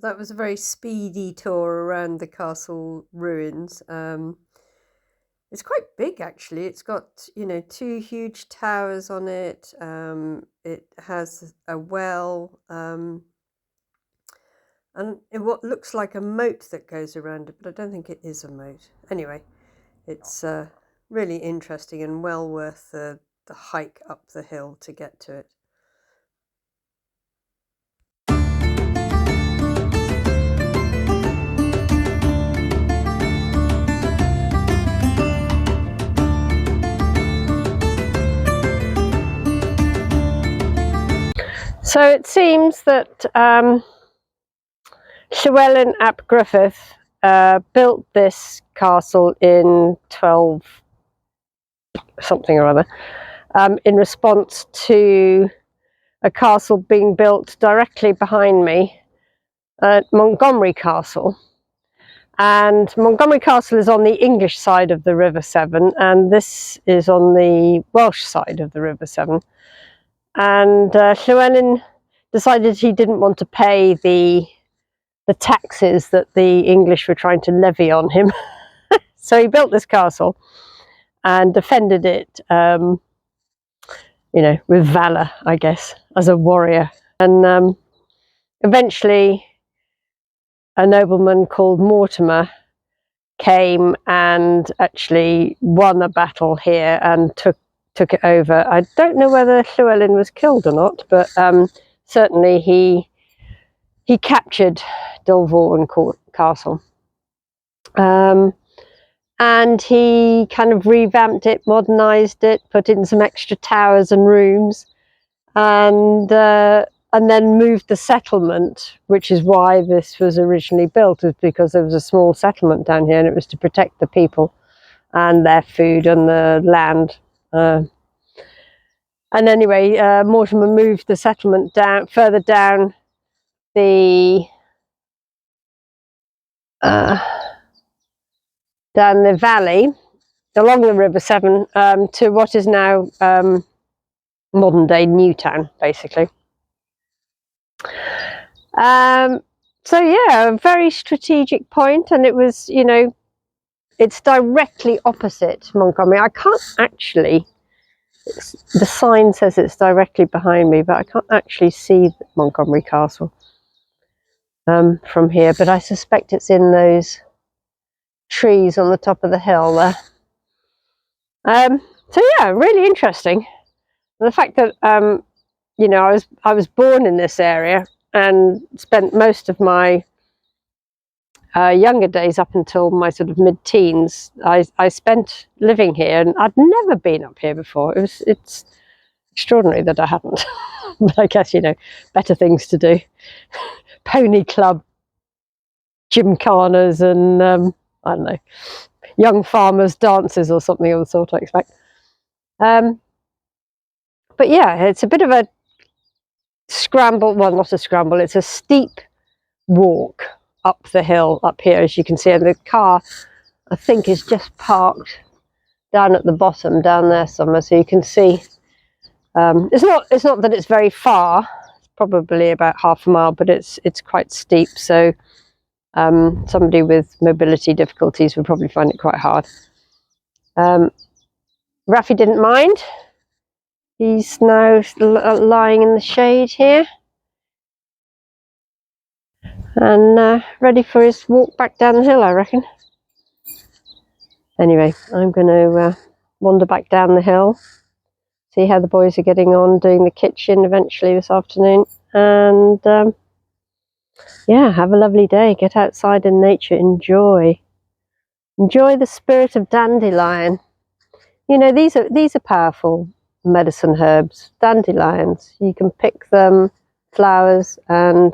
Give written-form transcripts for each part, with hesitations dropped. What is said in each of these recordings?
that was a very speedy tour around the castle ruins. It's quite big, actually. It's got, two huge towers on it. It has a well, and what looks like a moat that goes around it, but I don't think it is a moat. Anyway, it's really interesting and well worth the hike up the hill to get to it. So it seems that Llywelyn ap Griffith built this castle in 12 something or other in response to a castle being built directly behind me at Montgomery Castle. And Montgomery Castle is on the English side of the River Severn, and this is on the Welsh side of the River Severn. And Llywelyn decided he didn't want to pay the taxes that the English were trying to levy on him. So he built this castle and defended it, with valour, I guess, as a warrior. And eventually a nobleman called Mortimer came and actually won a battle here and took it over. I don't know whether Llywelyn was killed or not, but certainly he captured Dolforwyn Castle. And he kind of revamped it, modernised it, put in some extra towers and rooms, and then moved the settlement, which is why this was originally built, is because there was a small settlement down here, and it was to protect the people and their food and the land. And anyway, Mortimer moved the settlement further down the valley along the River Severn to what is now modern day Newtown, basically. So yeah, a very strategic point, and it was, it's directly opposite Montgomery. I can't actually, the sign says it's directly behind me, but I can't actually see Montgomery Castle from here, but I suspect it's in those trees on the top of the hill there. So yeah, really interesting. And the fact that I was born in this area and spent most of my younger days up until my sort of mid-teens. I spent living here, and I'd never been up here before. It's extraordinary that I hadn't. But I guess, better things to do. Pony club, gymkhanas, and I don't know, young farmers' dances or something of the sort, I expect. But yeah, it's a bit of a scramble. Well, not a scramble. It's a steep walk up the hill up here, as you can see. And the car, I think, is just parked down at the bottom, down there somewhere. So you can see. It's not that it's very far. It's probably about half a mile, but it's quite steep. So somebody with mobility difficulties would probably find it quite hard. Raffy didn't mind. He's now lying in the shade here and ready for his walk back down the hill, I reckon. Anyway, I'm going to wander back down the hill, see how the boys are getting on doing the kitchen eventually this afternoon, and yeah, have a lovely day. Get outside in nature, enjoy the spirit of dandelion. These are powerful medicine herbs. Dandelions, you can pick them, flowers, and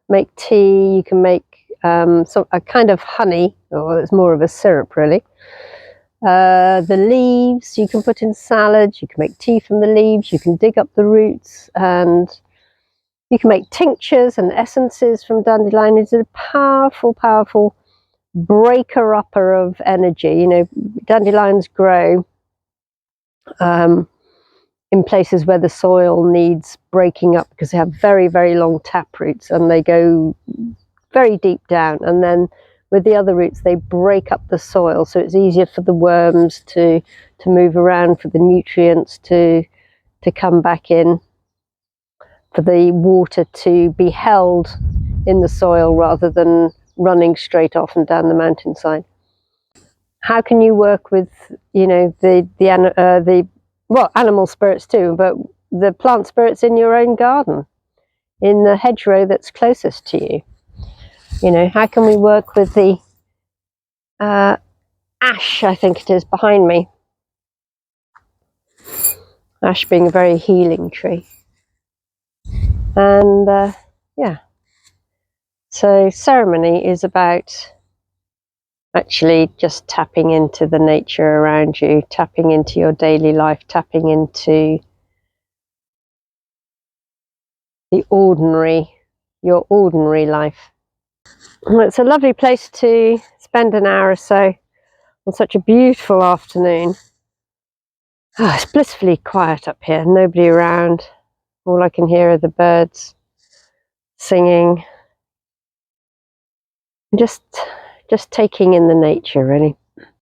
make tea. You can make a kind of honey, or it's more of a syrup really. The leaves you can put in salads. You can make tea from the leaves. You can dig up the roots, and you can make tinctures and essences from dandelion. It's a powerful breaker-upper of energy. Dandelions grow in places where the soil needs breaking up because they have very, very long tap roots, and they go very deep down, and then with the other roots they break up the soil, so it's easier for the worms to move around, for the nutrients to come back in, for the water to be held in the soil rather than running straight off and down the mountainside. How can you work with, you know, the animal spirits too, but the plant spirits in your own garden, in the hedgerow that's closest to you? You know, how can we work with the ash, I think it is, behind me? Ash being a very healing tree. And yeah, so ceremony is about actually just tapping into the nature around you, tapping into your daily life, tapping into the ordinary, your ordinary life. Well, it's a lovely place to spend an hour or so on such a beautiful afternoon. Oh, it's blissfully quiet up here, nobody around. All I can hear are the birds singing. Just taking in the nature, really.